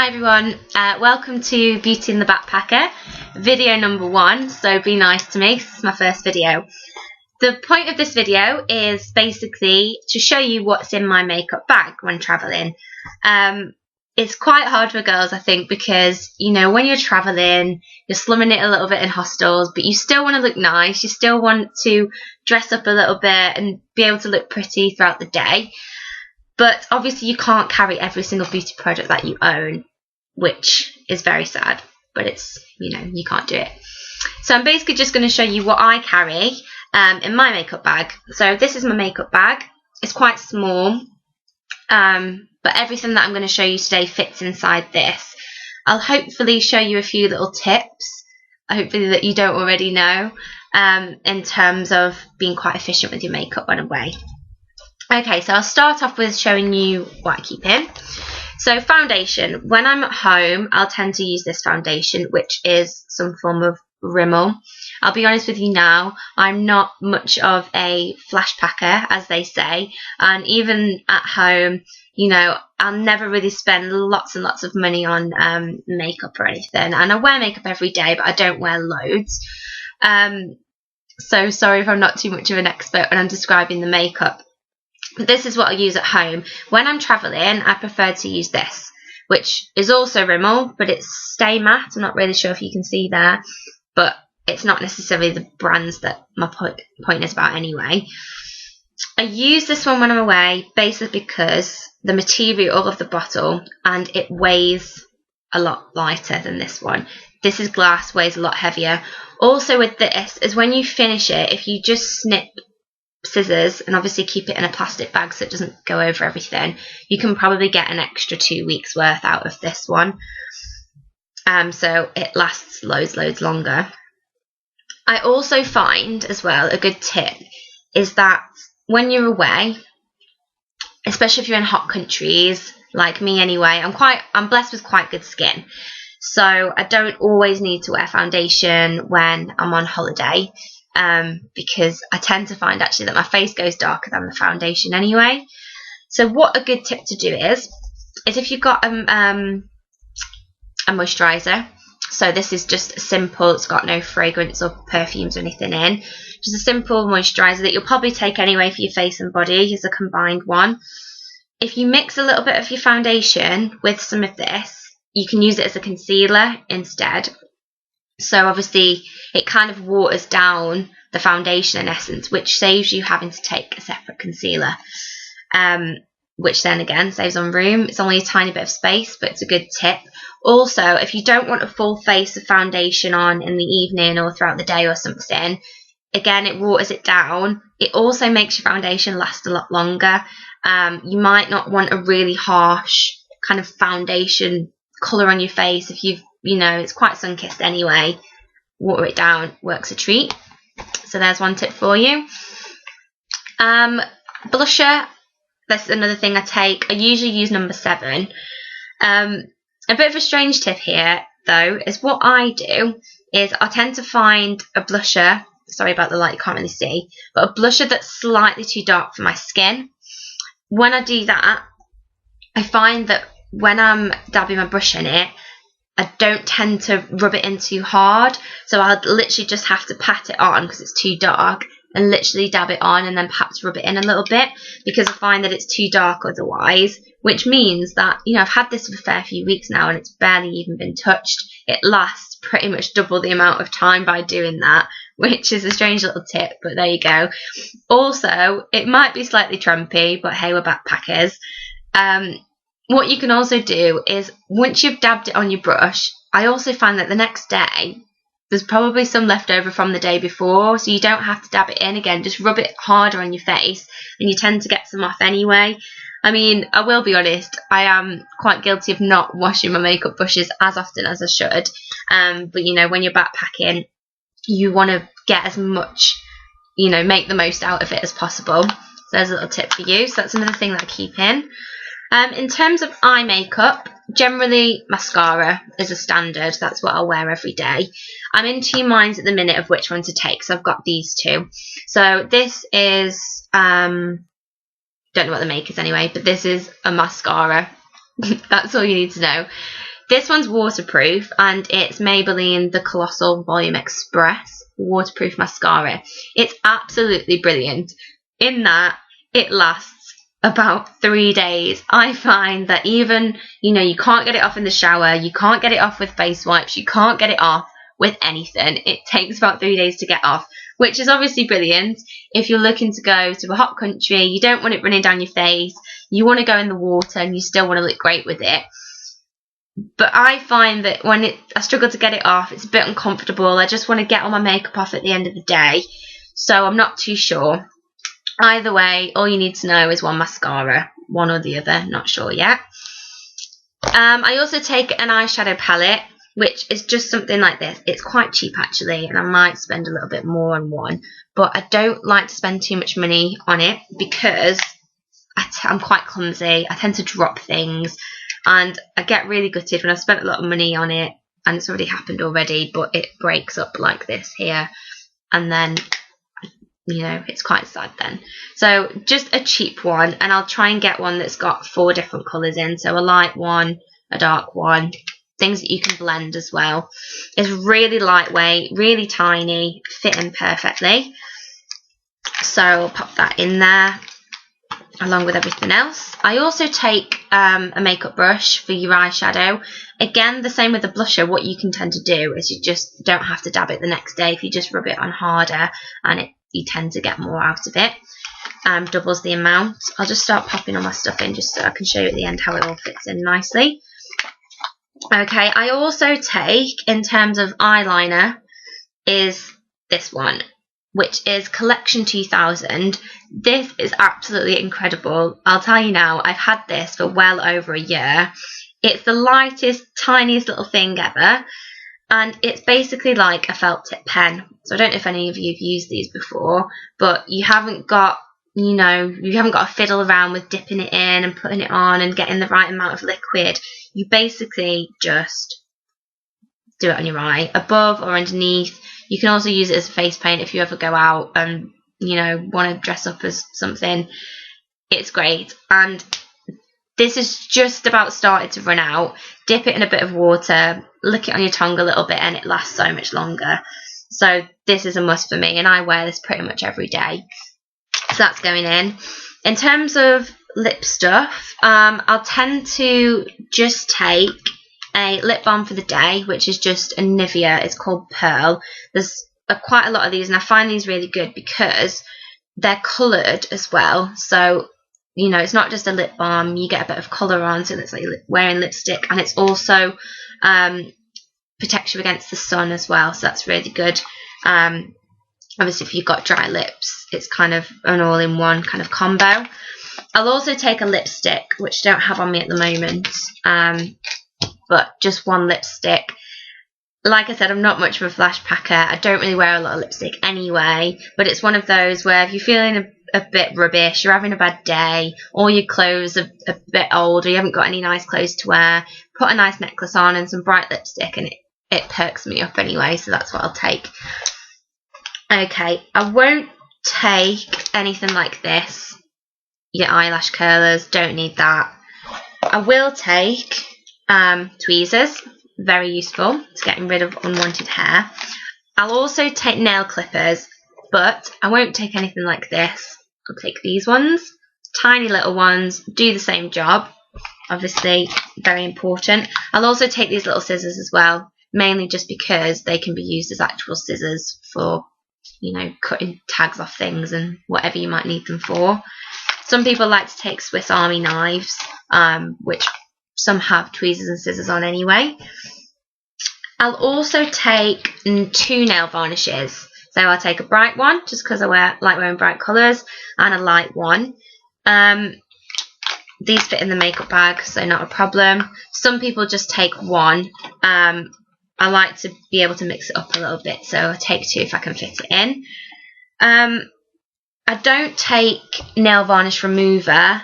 Hi everyone, welcome to Beauty and the Backpacker, video number 1, so be nice to me, this is my first video. The point of this video is basically to show you what's in my makeup bag when travelling. It's quite hard for girls, I think, because, you know, when you're travelling, you're slumming it a little bit in hostels, but you still want to look nice, you still want to dress up a little bit and be able to look pretty throughout the day. But obviously you can't carry every single beauty product that you own, which is very sad, but it's, you know, you can't do it. So I'm basically just going to show you what I carry in my makeup bag. So this is my makeup bag. It's quite small, but everything that I'm going to show you today fits inside this. I'll hopefully show you a few little tips, hopefully that you don't already know, in terms of being quite efficient with your makeup when away. Okay, so I'll start off with showing you what I keep in. So foundation, when I'm at home, I'll tend to use this foundation, which is some form of Rimmel. I'll be honest with you now, I'm not much of a flash packer, as they say, and even at home, you know, I'll never really spend lots and lots of money on makeup or anything, and I wear makeup every day, but I don't wear loads. So sorry if I'm not too much of an expert when I'm describing the makeup. But this is what I use at home. When I'm travelling, I prefer to use this, which is also Rimmel, but it's Stay Matte. I'm not really sure if you can see there, but it's not necessarily the brands that my point is about anyway. I use this one when I'm away, basically because the material of the bottle, and it weighs a lot lighter than this one. This is glass, weighs a lot heavier. Also with this, is when you finish it, if you just snip scissors and obviously keep it in a plastic bag so it doesn't go over everything, you can probably get an extra 2 weeks worth out of this one, so it lasts loads longer. I also find as well a good tip is that when you're away, especially if you're in hot countries like me anyway, I'm blessed with quite good skin, so I don't always need to wear foundation when I'm on holiday. Because I tend to find actually that my face goes darker than the foundation anyway. So what a good tip to do is if you've got a moisturiser, so this is just simple, it's got no fragrance or perfumes or anything in, just a simple moisturiser that you'll probably take anyway for your face and body as a combined one. If you mix a little bit of your foundation with some of this, you can use it as a concealer instead. So obviously it kind of waters down the foundation in essence, which saves you having to take a separate concealer, which then again saves on room. It's only a tiny bit of space, but it's a good tip. Also, if you don't want a full face of foundation on in the evening or throughout the day or something, again, it waters it down. It also makes your foundation last a lot longer. You might not want a really harsh kind of foundation colour on your face if you know, it's quite sun-kissed anyway. Water it down, works a treat. So there's one tip for you. Blusher, that's another thing I take. I usually use number 7. A bit of a strange tip here, though, is what I do is I tend to find a blusher, sorry about the light, you can't really see, but a blusher that's slightly too dark for my skin. When I do that, I find that when I'm dabbing my brush in it, I don't tend to rub it in too hard, so I'll literally just have to pat it on because it's too dark and literally dab it on and then perhaps rub it in a little bit because I find that it's too dark otherwise, which means that, you know, I've had this for a fair few weeks now and it's barely even been touched. It lasts pretty much double the amount of time by doing that, which is a strange little tip, but there you go. Also, it might be slightly Trumpy, but hey, we're backpackers. What you can also do is once you've dabbed it on your brush, I also find that the next day there's probably some left over from the day before, so you don't have to dab it in again, just rub it harder on your face and you tend to get some off anyway. I mean, I will be honest, I am quite guilty of not washing my makeup brushes as often as I should, but you know, when you're backpacking you want to get as much, you know, make the most out of it as possible. So there's a little tip for you. So that's another thing that I keep in. In terms of eye makeup, generally mascara is a standard. That's what I'll wear every day. I'm in two minds at the minute of which one to take, so I've got these two. So this is, don't know what the make is anyway, but this is a mascara. That's all you need to know. This one's waterproof, and it's Maybelline The Colossal Volume Express Waterproof Mascara. It's absolutely brilliant in that it lasts about 3 days. I find that even, you can't get it off in the shower, you can't get it off with face wipes, you can't get it off with anything. It takes about 3 days to get off, which is obviously brilliant if you're looking to go to a hot country. You don't want it running down your face, you want to go in the water, and you still want to look great with it. But I find that when I struggle to get it off, it's a bit uncomfortable. I just want to get all my makeup off at the end of the day, so I'm not too sure. Either way, all you need to know is one mascara, one or the other, not sure yet. I also take an eyeshadow palette, which is just something like this. It's quite cheap actually, and I might spend a little bit more on one, but I don't like to spend too much money on it because I'm quite clumsy. I tend to drop things, and I get really gutted when I've spent a lot of money on it and it's already happened already, but it breaks up like this here, and then it's quite sad then. So just a cheap one, and I'll try and get one that's got 4 different colours in, so a light one, a dark one, things that you can blend as well. It's really lightweight, really tiny, fitting perfectly, so I'll pop that in there along with everything else. I also take a makeup brush for your eyeshadow. Again, the same with the blusher. What you can tend to do is you just don't have to dab it the next day. If you just rub it on harder, and you tend to get more out of it. Doubles the amount. I'll just start popping all my stuff in just so I can show you at the end how it all fits in nicely. Okay, I also take, in terms of eyeliner, is this one, which is Collection 2000. This is absolutely incredible. I'll tell you now, I've had this for well over a year. It's the lightest, tiniest little thing ever, and it's basically like a felt tip pen. So I don't know if any of you have used these before, but you haven't got, you haven't got to fiddle around with dipping it in and putting it on and getting the right amount of liquid. You basically just do it on your eye, above or underneath. You can also use it as a face paint if you ever go out and, want to dress up as something. It's great. And this is just about started to run out. Dip it in a bit of water, lick it on your tongue a little bit, and it lasts so much longer. So this is a must for me, and I wear this pretty much every day. So that's going in. In terms of lip stuff, I'll tend to just take a lip balm for the day, which is just a Nivea. It's called Pearl. There's quite a lot of these, and I find these really good because they're coloured as well. So, it's not just a lip balm. You get a bit of colour on, so it's like wearing lipstick, and it's also protects you against the sun as well, so that's really good. Obviously, if you've got dry lips, it's kind of an all-in-one kind of combo. I'll also take a lipstick, which I don't have on me at the moment, but just one lipstick. Like I said, I'm not much of a flash packer. I don't really wear a lot of lipstick anyway, but it's one of those where if you're feeling a bit rubbish, you're having a bad day, all your clothes are a bit old, or you haven't got any nice clothes to wear, put a nice necklace on and some bright lipstick, and it perks me up anyway, so that's what I'll take. Okay, I won't take anything like this. Your eyelash curlers, don't need that. I will take tweezers, very useful to getting rid of unwanted hair. I'll also take nail clippers, but I won't take anything like this. I'll take these ones, tiny little ones, do the same job, obviously very important. I'll also take these little scissors as well, mainly just because they can be used as actual scissors for, cutting tags off things and whatever you might need them for. Some people like to take Swiss Army knives, which some have tweezers and scissors on anyway. I'll also take 2 nail varnishes. So I'll take a bright one, just because I like wearing bright colours, and a light one. These fit in the makeup bag, so not a problem. Some people just take one. I like to be able to mix it up a little bit, so I take 2 if I can fit it in. I don't take nail varnish remover,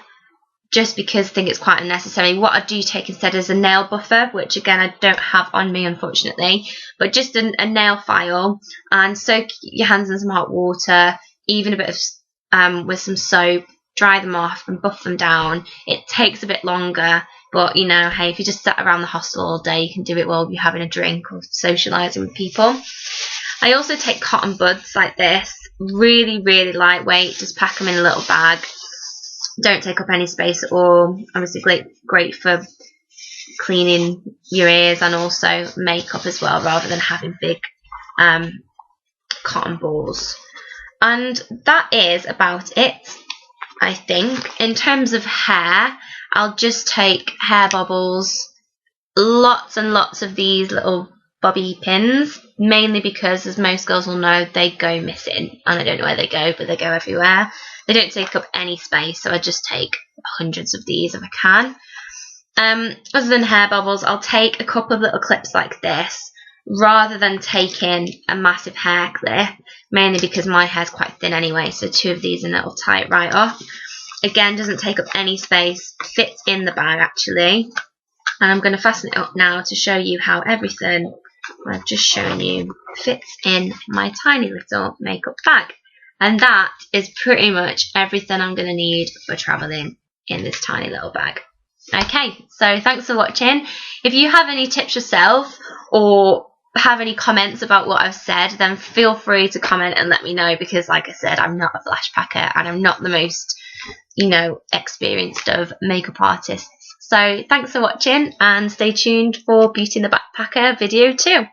just because I think it's quite unnecessary. What I do take instead is a nail buffer, which again I don't have on me unfortunately, but just a nail file, and soak your hands in some hot water, even a bit of with some soap, dry them off and buff them down. It takes a bit longer, But, you know, hey, if you just sat around the hostel all day, you can do it while you're having a drink or socialising with people. I also take cotton buds like this, really, really lightweight. Just pack them in a little bag. Don't take up any space at all. Obviously great for cleaning your ears and also makeup as well, rather than having big cotton balls. And that is about it, I think. In terms of hair, I'll just take hair bobbles, lots and lots of these little bobby pins, mainly because, as most girls will know, they go missing, and I don't know where they go, but they go everywhere. They don't take up any space, so I just take hundreds of these if I can. Other than hair bobbles, I'll take a couple of little clips like this, rather than taking a massive hair clip, mainly because my hair's quite thin anyway, so 2 of these and it'll tie it right up. Again, doesn't take up any space, fits in the bag actually. And I'm going to fasten it up now to show you how everything I've just shown you fits in my tiny little makeup bag. And that is pretty much everything I'm going to need for travelling in this tiny little bag. Okay, so thanks for watching. If you have any tips yourself or have any comments about what I've said, then feel free to comment and let me know, because like I said, I'm not a flash packer and I'm not the most, you know, experienced of makeup artists. So thanks for watching and stay tuned for Beauty in the Backpacker video 2.